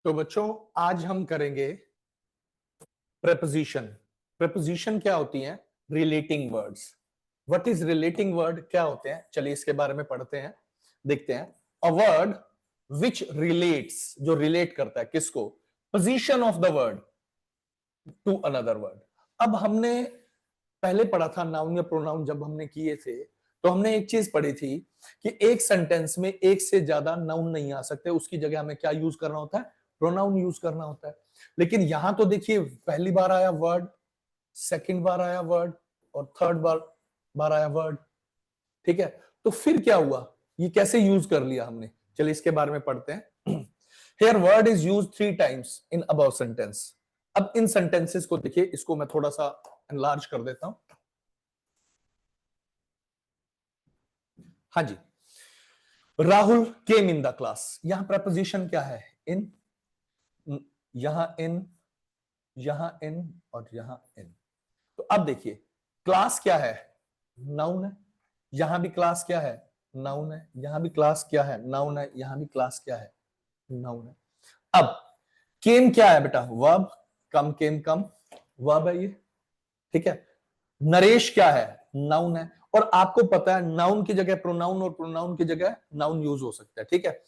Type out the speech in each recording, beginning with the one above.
तो बच्चों आज हम करेंगे प्रेपोजिशन। प्रेपोजिशन क्या होती हैं? Relating words. What is relating word? क्या होते हैं? चलिए इसके बारे में पढ़ते हैं, देखते हैं। अ वर्ड विच रिलेट्स, जो रिलेट करता है किसको? Position of the word to another word. अब हमने पहले पढ़ा था नाउन या प्रोनाउन, जब हमने किए थे तो हमने एक चीज पढ़ी थी कि एक सेंटेंस में एक से ज्यादा नाउन नहीं आ सकते, उसकी जगह हमें क्या यूज करना होता है? प्रोनाउन यूज करना होता है। लेकिन यहां तो देखिए पहली बार आया वर्ड, सेकंड बार आया वर्ड और थर्ड बार आया वर्ड। ठीक है, तो फिर क्या हुआ? ये कैसे यूज कर लिया हमने? चलिए इसके बारे में पढ़ते हैं। Here word is use 3 times in above sentence. अब इन सेंटेंसेस को देखिए, इसको मैं थोड़ा सा एनलार्ज कर देता हूं। हाँ जी, राहुल केम इन द क्लास। यहां प्रपोजिशन क्या है? इन, यहां इन, यहां इन और यहां इन। तो अब देखिए क्लास क्या है? नाउन है। यहां भी क्लास क्या है? नाउन है। यहां भी क्लास क्या है? नाउन है। यहां भी क्लास क्या है? नाउन है। अब केम क्या है बेटा? वर्ब। कम केम कम वर्ब है ये। ठीक है। नरेश क्या है? नाउन है। और आपको पता है नाउन की जगह प्रोनाउन और प्रोनाउन की जगह नाउन यूज हो सकता है। ठीक है।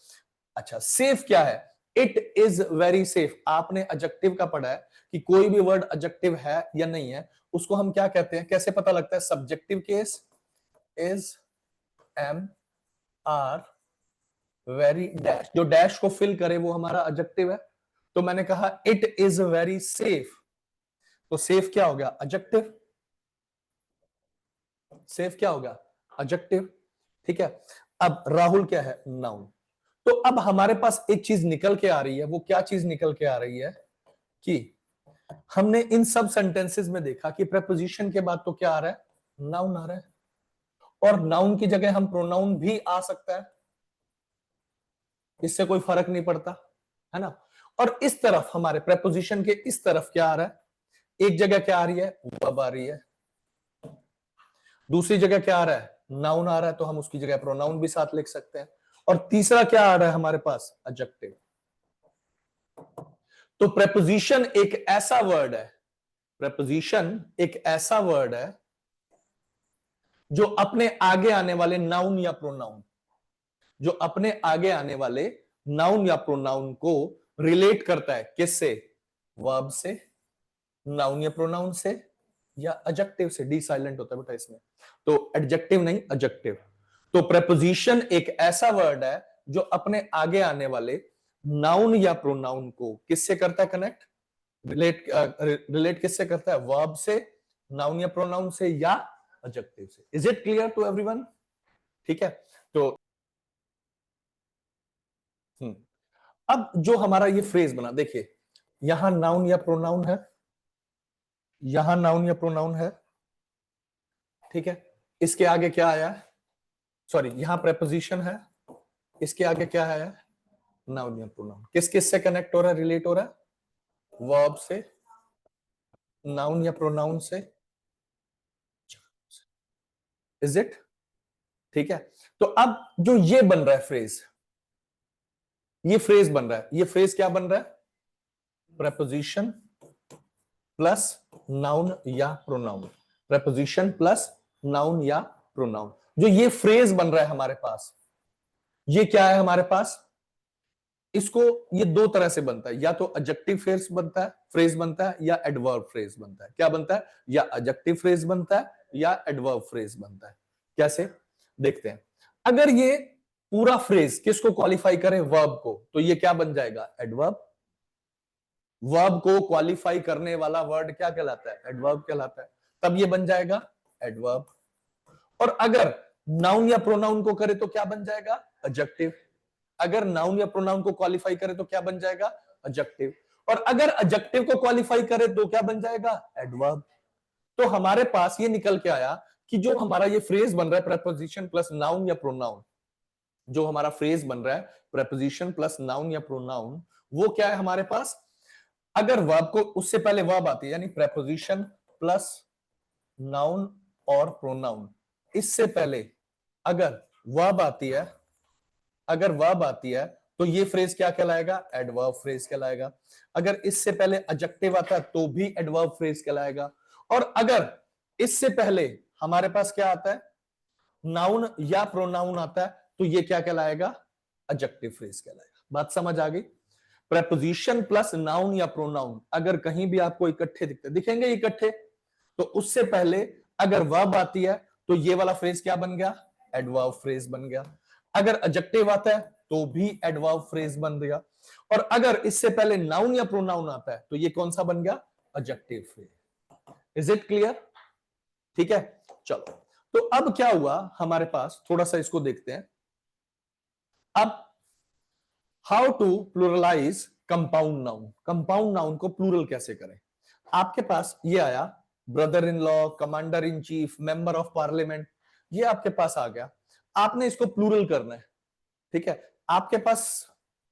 अच्छा, सेफ क्या है? It is very safe. आपने एडजेक्टिव का पढ़ा है कि कोई भी वर्ड एडजेक्टिव है या नहीं है, उसको हम क्या कहते हैं? कैसे पता लगता है? Subjective case is am are very dash. जो डैश को फिल करे वो हमारा एडजेक्टिव है। तो मैंने कहा इट इज वेरी सेफ, तो सेफ क्या हो गया? एडजेक्टिव। सेफ क्या होगा? एडजेक्टिव। ठीक है। अब राहुल क्या है? नाउन। तो अब हमारे पास एक चीज निकल के आ रही है। वो क्या चीज निकल के आ रही है? कि हमने इन सब सेंटेंसेस में देखा कि प्रपोजिशन के बाद तो क्या आ रहा है? नाउन आ रहा है। और नाउन की जगह हम प्रोनाउन भी आ सकता है, इससे कोई फर्क नहीं पड़ता, है ना। और इस तरफ हमारे प्रपोजिशन के इस तरफ क्या आ रहा है? एक जगह क्या आ रही है? वर्ब आ रही है। दूसरी जगह क्या आ रहा है? नाउन आ रहा है, तो हम उसकी जगह प्रोनाउन भी साथ लिख सकते हैं। और तीसरा क्या आ रहा है हमारे पास? एडजेक्टिव। तो प्रेपोजिशन एक ऐसा वर्ड है, प्रेपोजिशन एक ऐसा वर्ड है जो अपने आगे आने वाले नाउन या प्रोनाउन, जो अपने आगे आने वाले नाउन या प्रोनाउन को रिलेट करता है। किससे? वर्ब से, नाउन या प्रोनाउन से, या एडजेक्टिव से। डी साइलेंट होता है बेटा इसमें, तो एडजेक्टिव नहीं एडजेक्टिव। तो प्रेपोजिशन एक ऐसा वर्ड है जो अपने आगे आने वाले नाउन या प्रोनाउन को किससे करता है कनेक्ट? रिलेट। रिलेट किससे करता है? वर्ब से, नाउन या प्रोनाउन से, या एडजेक्टिव से। Is it clear to everyone? ठीक है। तो अब जो हमारा ये फ्रेज बना, देखिए यहां नाउन या प्रोनाउन है, यहां नाउन या प्रोनाउन है। ठीक है। इसके आगे क्या आया है? सॉरी, यहां प्रेपोजिशन है, इसके आगे क्या है? नाउन या प्रोनाउन। किस किस से कनेक्ट हो रहा है? रिलेट हो रहा है वर्ब से, नाउन या प्रोनाउन से। Is it? ठीक है। तो अब जो ये बन रहा है फ्रेज, ये फ्रेज बन रहा है, ये फ्रेज क्या बन रहा है? प्रेपोजिशन प्लस नाउन या प्रोनाउन। प्रेपोजिशन प्लस नाउन या प्रोनाउन। जो ये फ्रेज बन रहा है हमारे पास, ये क्या है हमारे पास? इसको ये दो तरह से बनता है, या तो एडजेक्टिव फ्रेज बनता है, फ्रेज बनता है, या एडवर्ब फ्रेज बनता है। क्या बनता है? या एडजेक्टिव फ्रेज बनता है या एडवर्ब फ्रेज बनता है। कैसे? देखते हैं। अगर ये पूरा फ्रेज किसको क्वालिफाई करे? वर्ब को, तो ये क्या बन जाएगा? एडवर्ब। वर्ब को क्वालिफाई करने वाला वर्ड क्या कहलाता है? एडवर्ब कहलाता है। तब ये बन जाएगा एडवर्ब। और अगर नाउन या प्रोनाउन को करे तो क्या बन जाएगा? एडजेक्टिव। अगर नाउन या प्रोनाउन को क्वालिफाई करे तो क्या बन जाएगा? एडजेक्टिव। और अगर एडजेक्टिव को क्वालिफाई करे तो क्या बन जाएगा? एडवर्ब। तो हमारे पास ये निकल के आया कि जो हमारा ये फ्रेज बन रहा है प्रेपोजिशन प्लस नाउन या प्रोनाउन, जो हमारा फ्रेज बन रहा है प्रेपोजिशन प्लस नाउन या प्रोनाउन, वो क्या है हमारे पास? अगर वर्ब को, उससे पहले वर्ब आती है, यानी प्रेपोजिशन प्लस नाउन और प्रोनाउन, इससे पहले अगर वर्ब आती है, अगर वर्ब आती है तो ये फ्रेज क्या कहलाएगा? एडवर्ब फ्रेज कहलाएगा। अगर इससे पहले एडजेक्टिव आता है तो भी एडवर्ब फ्रेज कहलाएगा। और अगर इससे पहले हमारे पास क्या आता है? नाउन या प्रोनाउन आता है तो ये क्या कहलाएगा? एडजेक्टिव फ्रेज कहलाएगा। बात समझ आ गई? प्रेपोजिशन प्लस नाउन या प्रोनाउन अगर कहीं भी आपको इकट्ठे दिखेंगे इकट्ठे, तो उससे पहले अगर वर्ब आती है तो ये वाला फ्रेज क्या बन गया? एडवर्ब फ्रेज बन गया। अगर एडजेक्टिव आता है तो भी एडवर्ब फ्रेज बन गया। और अगर इससे पहले नाउन या प्रोनाउन आता है तो ये कौन सा बन गया? Adjective phrase. Is it clear? ठीक है, चलो। तो अब क्या हुआ हमारे पास, थोड़ा सा इसको देखते हैं। अब how to pluralize compound noun. Compound noun को प्लूरल कैसे करें? आपके पास ये आया brother in law, commander in chief, member of parliament, ये आपके पास आ गया। आपने इसको प्लूरल करना है। ठीक है, आपके पास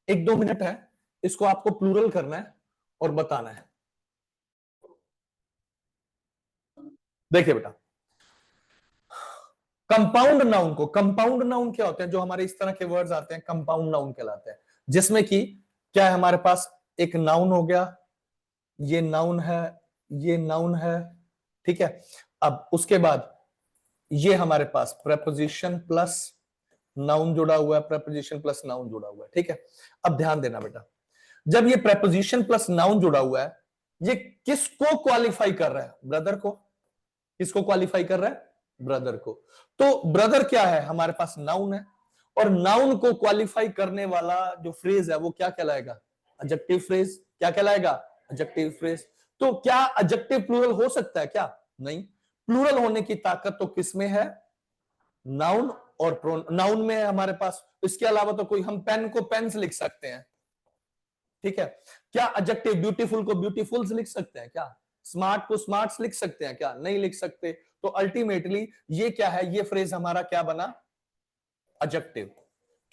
1-2 मिनट है, इसको आपको प्लूरल करना है और बताना है। देखिए बेटा, कंपाउंड नाउन को, कंपाउंड नाउन क्या होते हैं? जो हमारे इस तरह के वर्ड्स आते हैं कंपाउंड नाउन कहलाते हैं, जिसमें कि क्या है हमारे पास? एक नाउन हो गया, ये नाउन है, ये नाउन है, ठीक है। अब उसके बाद ये हमारे पास प्रेपोजिशन प्लस नाउन जुड़ा हुआ है, प्रेपोजिशन प्लस नाउन जुड़ा हुआ है, ठीक है। अब ध्यान देना बेटा, जब ये प्रेपोजिशन प्लस नाउन जुड़ा हुआ है, ये किसको क्वालिफाई कर रहा है? ब्रदर को। किसको क्वालिफाई कर रहा है? ब्रदर को। तो ब्रदर क्या है? हमारे पास नाउन है, और नाउन को क्वालिफाई करने वाला जो फ्रेज है वो क्या कहलाएगा? Adjective phrase. क्या कहलाएगा? Adjective phrase. तो क्या एडजेक्टिव प्लूरल हो सकता है क्या? नहीं। प्लूरल होने की ताकत तो किसमें है? नाउन और प्रोनाउन। नाउन में है हमारे पास। इसके अलावा तो कोई, हम पेन को पेन्स लिख सकते हैं, ठीक है। क्या एडजेक्टिव ब्यूटीफुल को ब्यूटीफुल्स लिख सकते हैं क्या? स्मार्ट को स्मार्ट्स लिख सकते हैं क्या? नहीं लिख सकते। तो अल्टीमेटली ये क्या है? ये फ्रेज हमारा क्या बना? एडजेक्टिव।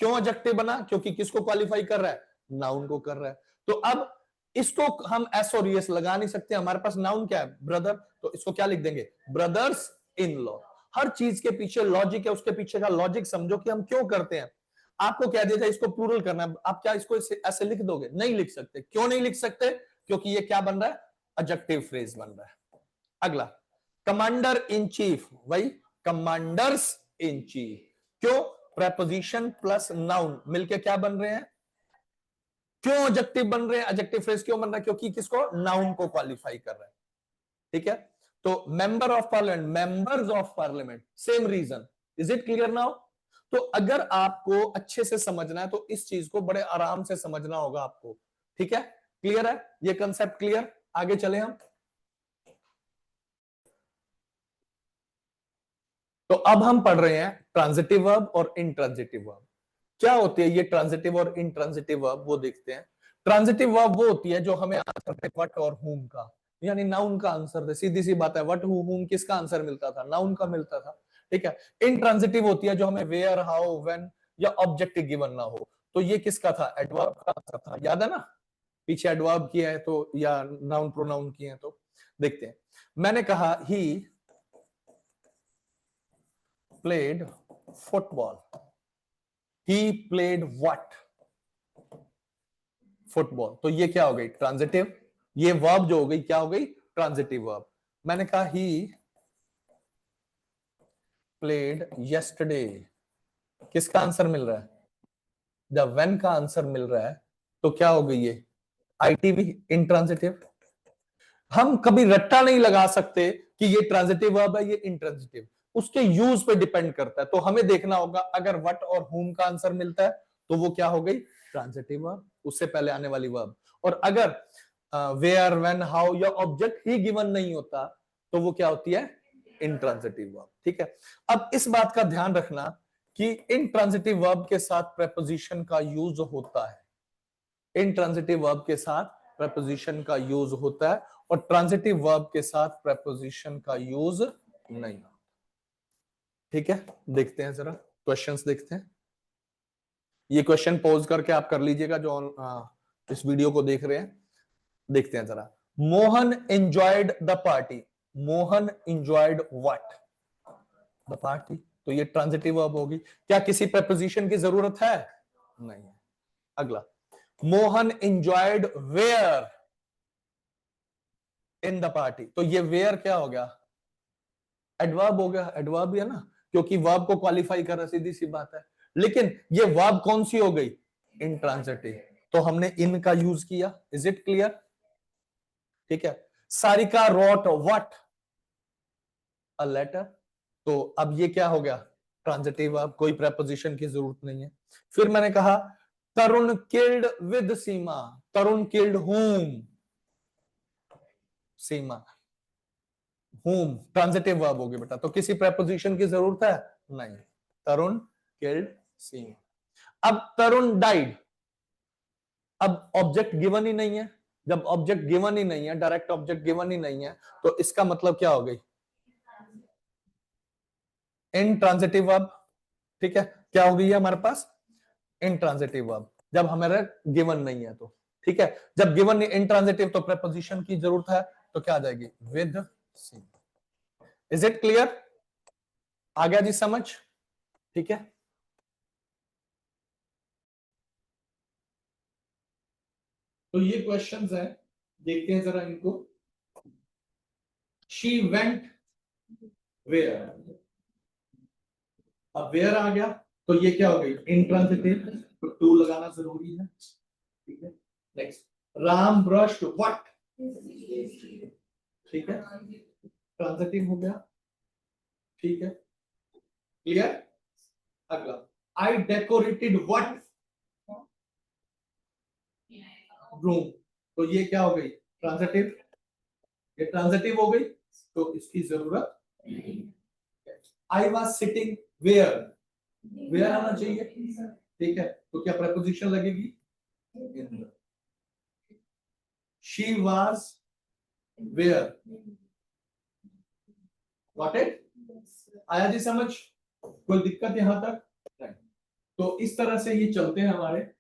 क्यों एडजेक्टिव बना? क्योंकि किसको क्वालिफाई कर रहा है? नाउन को कर रहा है। तो अब इसको हम एस और एस लगा नहीं सकते। हमारे पास नाउन क्या है? ब्रदर। तो इसको क्या लिख देंगे? Brothers in law. हर चीज के पीछे लॉजिक है, उसके पीछे का लॉजिक समझो कि हम क्यों करते हैं। आपको कह दिया जाए इसको प्लूरल करना है, आप क्या इसको ऐसे लिख दोगे? नहीं लिख सकते। क्यों नहीं लिख सकते? क्योंकि ये क्या बन रहा है? एडजेक्टिव फ्रेज बन रहा है। अगला, कमांडर इन चीफ, वही कमांडर्स इन चीफ। क्यों? प्रेपोजिशन प्लस नाउन मिलके क्या बन रहे हैं? क्यों एडजेक्टिव बन रहे हैं? एडजेक्टिव फ्रेज क्यों बन रहा है? क्योंकि किसको? नाउन को क्वालिफाई कर रहा है, ठीक है। तो member of parliament, members of parliament, same reason. Is it clear now? तो अगर आपको अच्छे से समझना है तो इस चीज को बड़े आराम से समझना होगा आपको, ठीक है। क्लियर है ये कंसेप्ट? क्लियर? आगे चले हम। तो अब हम पढ़ रहे हैं ट्रांजिटिव वर्ब और इनट्रांजिटिव वर्ब। क्या होती है ये ट्रांजिटिव और इनट्रांजिटिव वर्ब, वो देखते हैं। ट्रांजिटिव वर्ब वो होती है जो हमें आंसर दे व्हाट और whom का, यानी नाउन का आंसर दे। सीधी सी बात है, व्हाट हु whom किसका आंसर मिलता था? नाउन का मिलता था, ठीक है। इनट्रांजिटिव होती है जो हमें वेयर, हाउ, व्हेन या ऑब्जेक्ट गिवन ना हो। तो ये किसका था? एडवर्ब का आंसर था। याद है ना? पीछे एडवर्ब किया है तो, या नाउन प्रोनाउन किए हैं तो। देखते हैं। मैंने कहा ही played football. He played what? Football. तो ये क्या हो गई? ट्रांजिटिव। ये वर्ब जो हो गई क्या हो गई? Transitive verb. मैंने कहा ही प्लेड yesterday, किसका आंसर मिल रहा है? जब व्हेन का आंसर मिल रहा है तो क्या हो गई ये? ITV, intransitive. हम कभी रट्टा नहीं लगा सकते कि ये ट्रांजिटिव वर्ब है, ये इंट्रांजिटिव। उसके यूज पे डिपेंड करता है। तो हमें देखना होगा अगर व्हाट और whom का आंसर मिलता है तो वो क्या हो गई? ट्रांजिटिव वर्ब, उससे पहले आने वाली वर्ब। और अगर वेयर, व्हेन, हाउ या ऑब्जेक्ट ही गिवन नहीं होता तो वो क्या होती है? इंट्रांजिटिव वर्ब, ठीक है। अब इस बात का ध्यान रखना कि इंट्रांजिटिव वर्ब के साथ प्रेपोजिशन का यूज होता है। इंट्रांजिटिव वर्ब के साथ प्रेपोजिशन का यूज होता है, और ट्रांजिटिव वर्ब के साथ प्रेपोजिशन का यूज नहीं होता, ठीक है। देखते हैं जरा क्वेश्चंस देखते हैं। ये क्वेश्चन पोज करके आप कर लीजिएगा जो इस वीडियो को देख रहे हैं। देखते हैं जरा। Mohan enjoyed the party. Mohan enjoyed what? The party. तो ये ट्रांजिटिव वर्ब होगी। क्या किसी प्रेपोजिशन की जरूरत है? नहीं। अगला, Mohan enjoyed where in the party. तो ये वेयर क्या हो गया, एडवर्ब हो गया, एडवर्ब भी है ना, क्योंकि वर्ब को क्वालिफाई कर रहा, सीधी सी बात है। लेकिन ये वर्ब कौन सी हो गई, इंट्रांजिटिव, तो हमने इन का यूज किया। Is it clear? ठीक है। Sarika wrote what, a letter. तो अब ये क्या हो गया, ट्रांजिटिव वर्ब, कोई प्रेपोजिशन की जरूरत नहीं है। फिर मैंने कहा Tarun killed with Seema, Tarun killed whom, Seema, whom transitive verb होगी बेटा, तो किसी प्रेपोजिशन की जरूरत है नहीं। तरुण किल्ड सीमा। अब तरुण डाइड, अब ऑब्जेक्ट गिवन ही नहीं है, जब ऑब्जेक्ट गिवन ही नहीं है, डायरेक्ट ऑब्जेक्ट गिवन ही नहीं है, तो इसका मतलब क्या हो गई, इनट्रांजिटिव वर्ब। ठीक है, क्या हो गई है हमारे पास, इनट्रांजिटिव वर्ब, जब हमारे गिवन नहीं है तो। ठीक है, जब गिवन नहीं इनट्रांजिटिव तो प्रेपोजिशन की जरूरत है, तो क्या आ जाएगी, with she. Is it clear? आ गया जी समझ? ठीक है, तो ये क्वेश्चंस हैं, देखते हैं जरा इनको। शी वेंट वेयर, अब वेयर आ गया, तो ये क्या हो गई, इंट्रांजिटिव, तो टू लगाना जरूरी है। ठीक है, नेक्स्ट, राम ब्रश्ड व्हाट, ठीक है, ट्रांजिटिव हो गया। ठीक है, क्लियर? अगला, आई डेकोरेटेड व्हाट रूम, तो ये क्या हो गई, ट्रांजिटिव, ये ट्रांजिटिव हो गई, तो इसकी जरूरत। I was sitting where, where आना चाहिए। ठीक है, तो क्या प्रपोजिशन लगेगी, she was where, got it? आया जी समझ? कोई दिक्कत यहां तक नहीं। तो इस तरह से ये चलते हैं हमारे